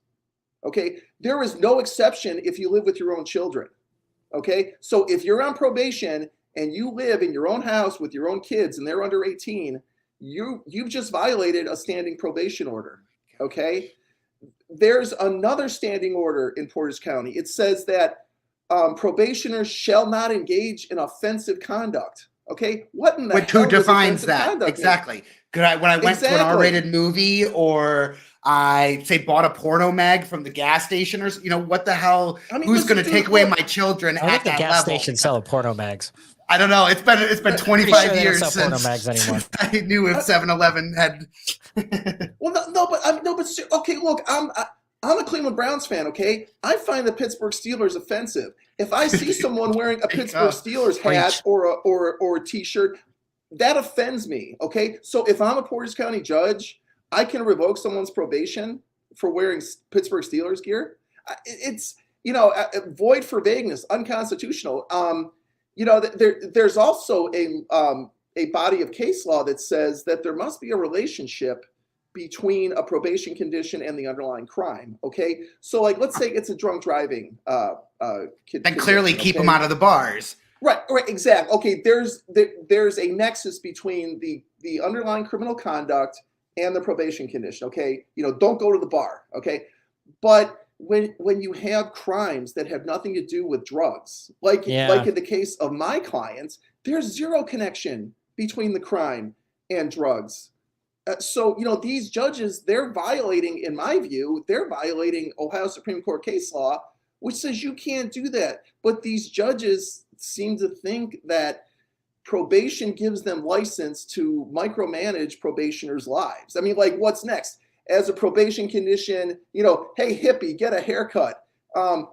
Okay, there is no exception if you live with your own children. Okay, so if you're on probation and you live in your own house with your own kids and they're under 18, you've just violated a standing probation order. Okay, there's another standing order in Portage County. It says that probationers shall not engage in offensive conduct. Okay, what in the hell who defines that exactly? When I went to an R-rated movie, or I say bought a porno mag from the gas station, or what the hell? I mean, who's going to take away my children at that level? The gas station sell porno mags. I don't know. It's been 25 years since porno mags anymore. I knew if 7-Eleven had. Well, but okay. Look, I'm a Cleveland Browns fan. Okay, I find the Pittsburgh Steelers offensive. If I see someone wearing a Pittsburgh Steelers hat or a T-shirt, that offends me. Okay, so if I'm a Portage County judge, I can revoke someone's probation for wearing Pittsburgh Steelers gear. It's void for vagueness, unconstitutional. There's also a body of case law that says that there must be a relationship between a probation condition and the underlying crime. Okay, so like, let's say it's a drunk driving. Then clearly keep them out of the bars. Right, exactly. Okay, there's a nexus between the underlying criminal conduct and the probation condition. Okay, don't go to the bar. Okay, but when you have crimes that have nothing to do with drugs, like in the case of my clients, there's zero connection between the crime and drugs. So these judges, they're violating, in my view, Ohio Supreme Court case law, which says you can't do that. But these judges seem to think that probation gives them license to micromanage probationers' lives. I mean, like, what's next? As a probation condition, hey, hippie, get a haircut.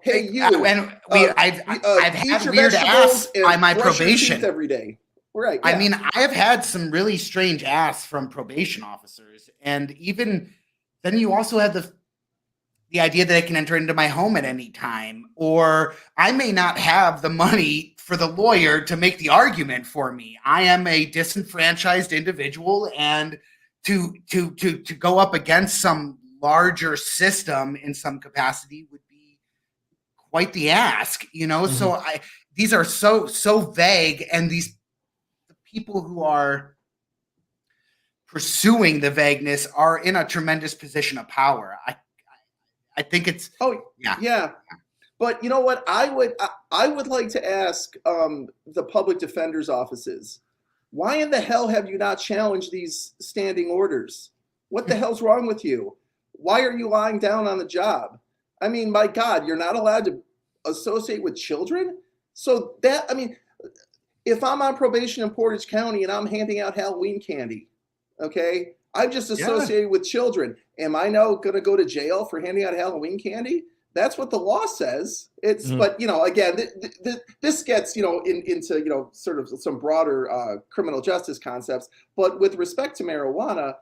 Hey, you. I've had weird asks by my probation every day. Right. Yeah. I mean, I have had some really strange asks from probation officers, and even then, you also have the idea that I can enter into my home at any time, or I may not have the money for the lawyer to make the argument for me. I am a disenfranchised individual, and to go up against some larger system in some capacity would be quite the ask, Mm-hmm. So these are so vague, and the people who are pursuing the vagueness are in a tremendous position of power. I think it's yeah. But you know what? I would like to ask the public defender's offices, why in the hell have you not challenged these standing orders? What the hell's wrong with you? Why are you lying down on the job? I mean, my God, you're not allowed to associate with children? So if I'm on probation in Portage County and I'm handing out Halloween candy, okay, I've just associated with children. Am I now going to go to jail for handing out Halloween candy? That's what the law says. But again, this gets into sort of some broader criminal justice concepts. But with respect to marijuana,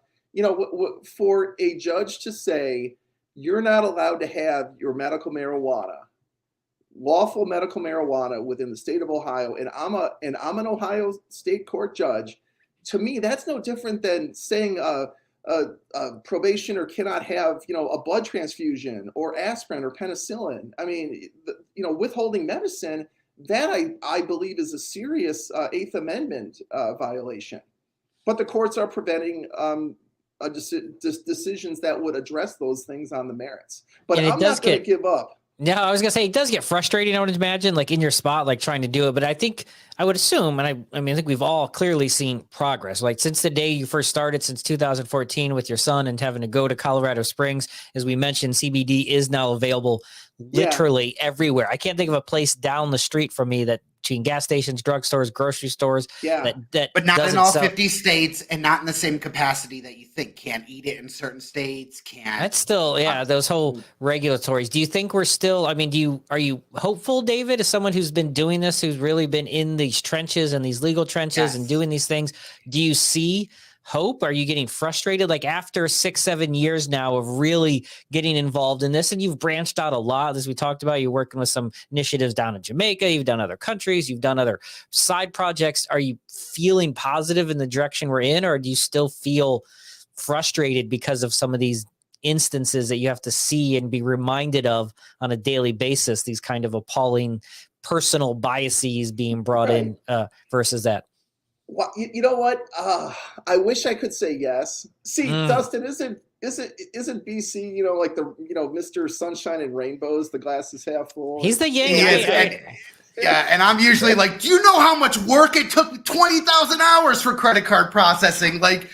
for a judge to say you're not allowed to have your medical marijuana, lawful medical marijuana within the state of Ohio, and I'm an Ohio state court judge, to me that's no different than saying a probationer cannot have a blood transfusion or aspirin or penicillin. I mean, withholding medicine, that I believe is a serious Eighth Amendment violation. But the courts are preventing decisions that would address those things on the merits. But I'm not going to give up. No, I was gonna say it does get frustrating, I would imagine, like in your spot, like trying to do it. But I would assume, and I mean, I think we've all clearly seen progress. Like since the day you first started, since 2014, with your son and having to go to Colorado Springs, as we mentioned, CBD is now available literally everywhere. I can't think of a place down the street from me that between gas stations, drugstores, grocery stores, that but not in doesn't all sell. 50 states, and not in the same capacity that you think. Can't eat it in certain states. Can't. That's still, those whole regulatories. Do you think we're still, I mean, are you hopeful, David, as someone who's been doing this, who's really been in these trenches and these legal trenches and doing these things? Do you see hope? Are you getting frustrated? Like after 6-7 years now of really getting involved in this, and you've branched out a lot, as we talked about, you're working with some initiatives down in Jamaica, you've done other countries, you've done other side projects. Are you feeling positive in the direction we're in, or do you still feel frustrated because of some of these instances that you have to see and be reminded of on a daily basis, these kind of appalling personal biases being brought in versus that? Well, you know what? I wish I could say yes. See, Dustin, isn't BC, like the, Mr. Sunshine and Rainbows, the glass is half full. He's the yang. And I'm usually like, do you know how much work it took? 20,000 hours for credit card processing. Like,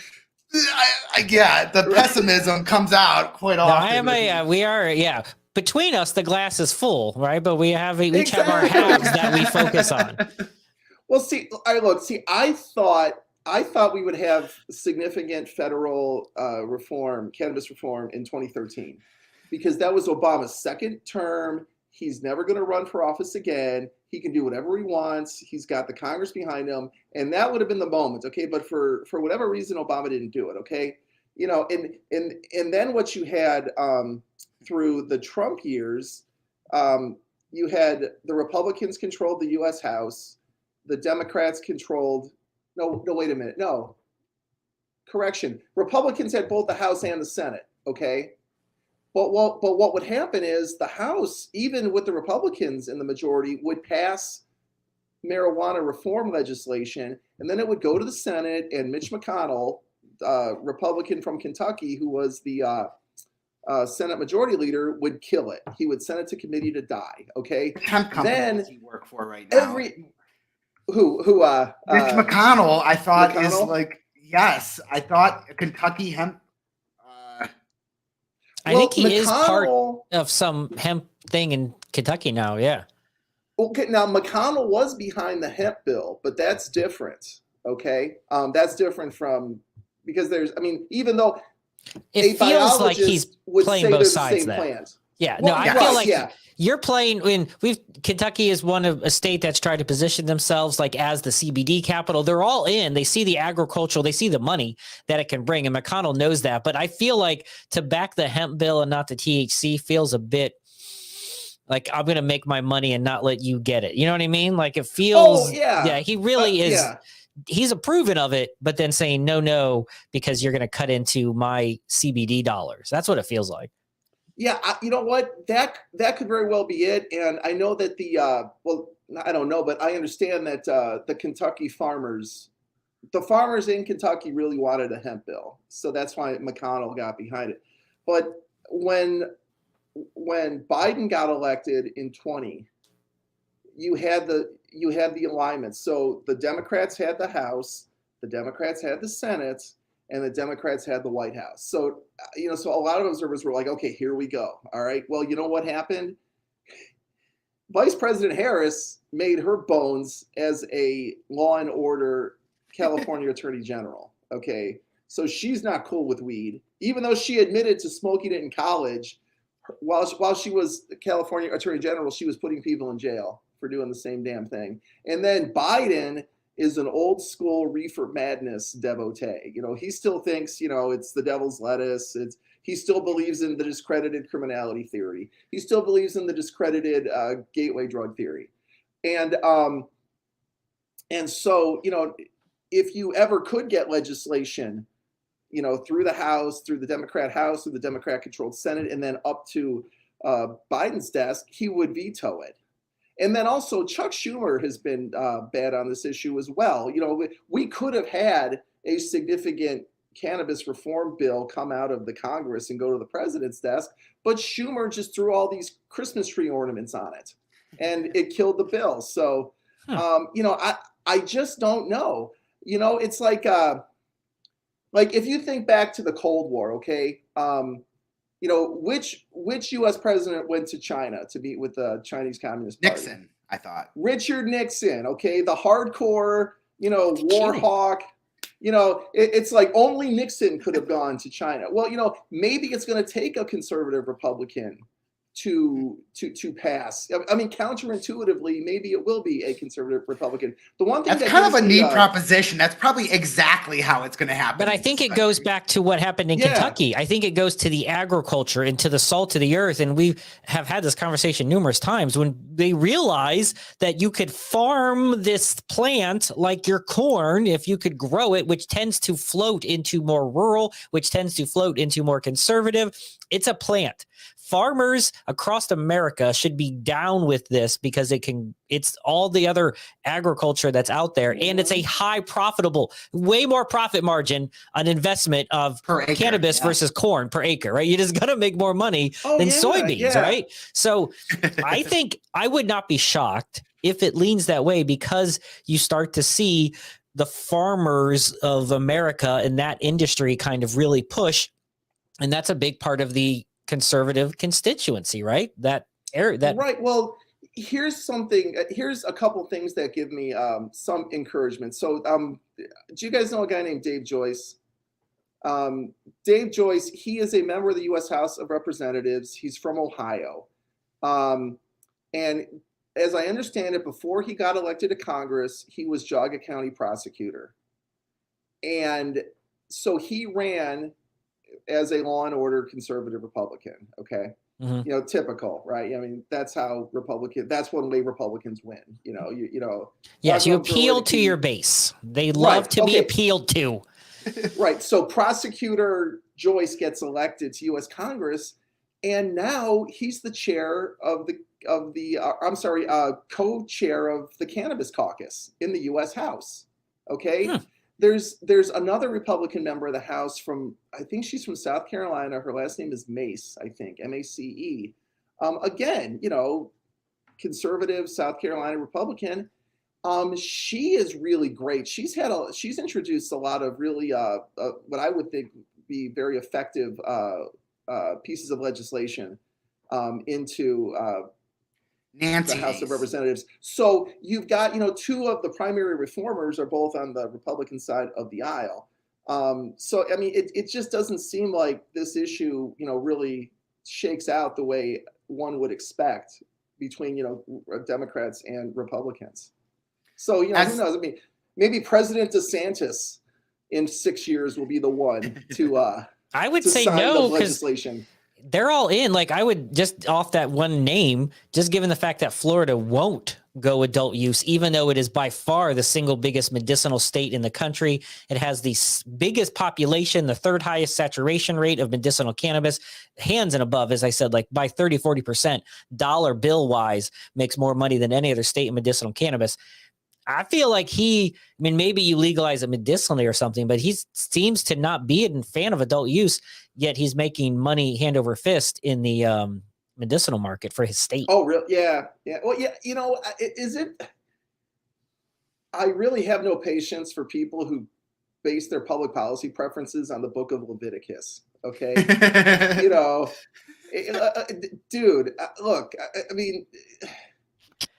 the pessimism comes out quite often. We are. Between us, the glass is full, right? But we each have our halves that we focus on. Well, I thought we would have significant federal cannabis reform in 2013, because that was Obama's second term. He's never going to run for office again. He can do whatever he wants. He's got the Congress behind him, and that would have been the moment, okay? But for whatever reason, Obama didn't do it, okay? And then what you had through the Trump years, you had the Republicans controlled the U.S. House. The Democrats controlled, wait a minute. No, correction. Republicans had both the House and the Senate. Okay. But what would happen is the House, even with the Republicans in the majority, would pass marijuana reform legislation. And then it would go to the Senate, and Mitch McConnell, Republican from Kentucky, who was the Senate Majority Leader, would kill it. He would send it to committee to die. Okay. Then does he work for right now? Who Mitch McConnell, I thought is like, yes, I thought Kentucky hemp. I think he is part of some hemp thing in Kentucky now. Yeah. Okay. Now McConnell was behind the hemp bill, but that's different. Okay. That's different from, because even though it feels like he's playing both sides there. Yeah, no, I feel like you're playing in. Kentucky is one of a state that's tried to position themselves like as the CBD capital. They're all in. They see the agricultural, they see the money that it can bring, and McConnell knows that. But I feel like to back the hemp bill and not the THC feels a bit like I'm going to make my money and not let you get it. You know what I mean? Like it feels. He really is. Yeah. He's approving of it, but then saying no because you're going to cut into my CBD dollars. That's what it feels like. Yeah, you know what? That could very well be it. And I know that I don't know, but I understand that the Kentucky farmers in Kentucky really wanted a hemp bill. So that's why McConnell got behind it. But when Biden got elected in 2020, you had the alignment. So the Democrats had the House, the Democrats had the Senate, and the Democrats had the White House. So, so a lot of observers were like, okay, here we go. All right. Well, you know what happened? Vice President Harris made her bones as a law and order California Attorney General. Okay. So she's not cool with weed, even though she admitted to smoking it in college. While she was California Attorney General, she was putting people in jail for doing the same damn thing. And then Biden is an old school reefer madness devotee. He still thinks, it's the devil's lettuce. He still believes in the discredited criminality theory. He still believes in the discredited gateway drug theory. And so, if you ever could get legislation, through the House, through the Democrat House, through the Democrat controlled Senate, and then up to Biden's desk, he would veto it. And then also Chuck Schumer has been bad on this issue as well. We could have had a significant cannabis reform bill come out of the Congress and go to the president's desk, but Schumer just threw all these Christmas tree ornaments on it, and it killed the bill. So, I just don't know. It's like if you think back to the Cold War, okay, which U.S. president went to China to meet with the Chinese Communist Party? Nixon, I thought. Richard Nixon, okay, the hardcore, war hawk. It's like only Nixon could have gone to China. Well, maybe it's going to take a conservative Republican to pass. I mean, counterintuitively, maybe it will be a conservative Republican. The one thing that's kind of a neat proposition. That's probably exactly how it's going to happen. But I think it goes back to what happened in Kentucky. I think it goes to the agriculture and to the salt of the earth. And we have had this conversation numerous times when they realize that you could farm this plant like your corn if you could grow it, which tends to float into more rural, which tends to float into more conservative. It's a plant. Farmers across America should be down with this because it's all the other agriculture that's out there. And it's a high profitable, way more profit margin on investment of cannabis versus corn per acre, right? You're just going to make more money than soybeans, right? So I think I would not be shocked if it leans that way, because you start to see the farmers of America in that industry kind of really push. And that's a big part of the conservative constituency, right? Right. Well, here's a couple things that give me some encouragement. So, do you guys know a guy named Dave Joyce? Dave Joyce, he is a member of the U.S. House of Representatives. He's from Ohio. And as I understand it, before he got elected to Congress, he was Geauga County prosecutor. And so he ran as a law and order conservative Republican. Okay. Mm-hmm. Typical, right? I mean, that's one way Republicans win, Yes. You appeal to your base. They love to be appealed to. Right. So prosecutor Joyce gets elected to U.S. Congress, and now he's the chair of co-chair of the Cannabis Caucus in the U.S. House. Okay. Hmm. There's another Republican member of the House I think she's from South Carolina. Her last name is Mace, I think, M-A-C-E. Again, conservative South Carolina Republican. She is really great. She's introduced a lot of really what I would think be very effective pieces of legislation into the House of Representatives. So you've got, two of the primary reformers are both on the Republican side of the aisle. So, I mean, it just doesn't seem like this issue, really shakes out the way one would expect between, Democrats and Republicans. So, who knows? I mean, maybe President DeSantis in 6 years will be the one to I would say no, because legislation. They're all in. Like, I would just off that one name, just given the fact that Florida won't go adult use, even though it is by far the single biggest medicinal state in the country. It has the biggest population, the third highest saturation rate of medicinal cannabis, hands and above, as I said, like by 30-40%, dollar bill wise, makes more money than any other state in medicinal cannabis. I feel like maybe you legalize it medicinally or something, but he seems to not be a fan of adult use, yet he's making money hand over fist in the medicinal market for his state. Oh, really? Yeah. Yeah. Well, yeah. I really have no patience for people who base their public policy preferences on the book of Leviticus. Okay. Dude, look, I mean,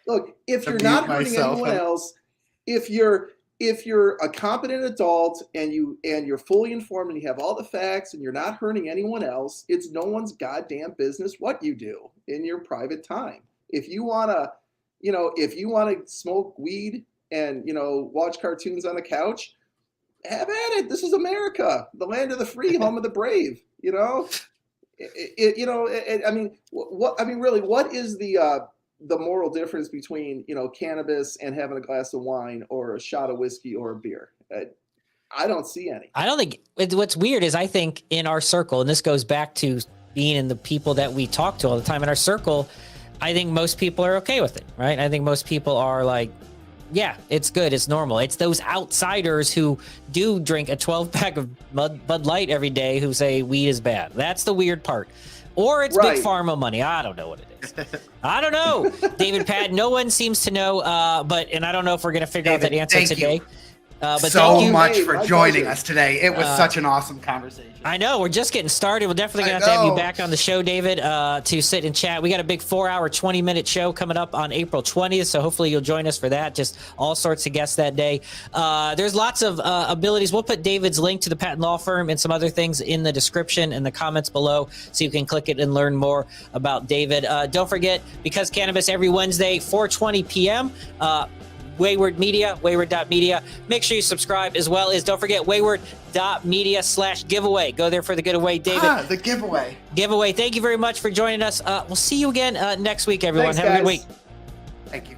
look, if you're not hurting anyone else, if you're a competent adult and you're fully informed and you have all the facts and you're not hurting anyone else, it's no one's goddamn business what you do in your private time. If you want to smoke weed and, watch cartoons on the couch, have at it. This is America, the land of the free, home of the brave, what is the moral difference between, cannabis and having a glass of wine or a shot of whiskey or a beer? I don't see any. I don't think what's weird is I think in our circle, and this goes back to being in the people that we talk to all the time in our circle, I think most people are okay with it, right? I think most people are like, Yeah, it's good. It's normal. It's those outsiders who do drink a 12-pack of Bud Light every day who say weed is bad. That's the weird part. Or it's big pharma money. I don't know what it is. I don't know. David Patton, no one seems to know, and I don't know if we're going to figure out that answer today. But so much for joining us today. It was such an awesome conversation. I know. We're just getting started. We're definitely going to have to have you back on the show, David, to sit and chat. We got a big 4-hour, 20-minute show coming up on April 20th, so hopefully you'll join us for that. Just all sorts of guests that day. There's lots of abilities. We'll put David's link to the Patton Law Firm and some other things in the description and the comments below, so you can click it and learn more about David. Don't forget, Because Cannabis every Wednesday, 4:20 p.m., Wayward Media, wayward.media. Make sure you subscribe, as well as don't forget wayward.media/giveaway. Go there for the giveaway, David. The giveaway. Giveaway. Thank you very much for joining us. We'll see you again next week, everyone. Thanks, Have a good week. Thank you.